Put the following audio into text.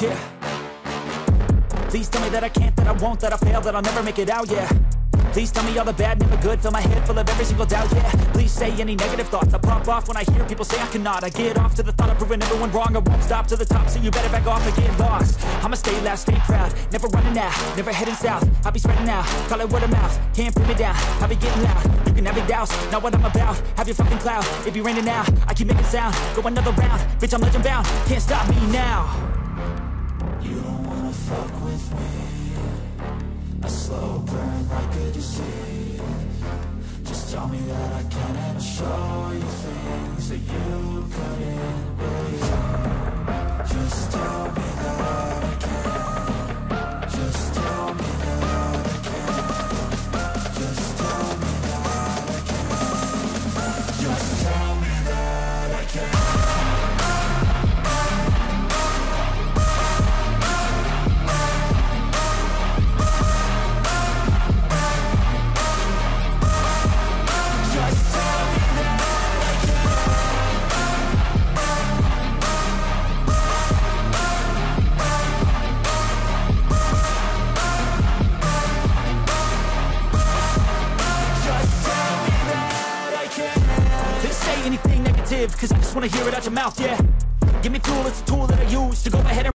yeah. Please tell me that I can't, that I won't, that I fail, that I'll never make it out, yeah. Please tell me all the bad, never good, fill my head full of every single doubt, yeah. Please say any negative thoughts, I pop off when I hear people say I cannot. I get off to the thought of proving everyone wrong, I won't stop to the top, so you better back off and get lost. I'ma stay loud, stay proud, never running out, never heading south. I'll be spreading out, call it word of mouth, can't put me down, I'll be getting loud. You can have your doubts, not what I'm about, have your fucking cloud, it be raining now, I keep making sound, go another round, bitch I'm legend bound, can't stop me now. You don't wanna fuck with me, a slow burn like a disease. Just tell me that I can and I'll show you things that you couldn't believe. Just tell me that I can. Just tell me that I can. Just tell me that I can. Just tell me that I can. Anything negative, cause I just wanna hear it out your mouth, yeah. Give me fuel, it's a tool that I use to go ahead and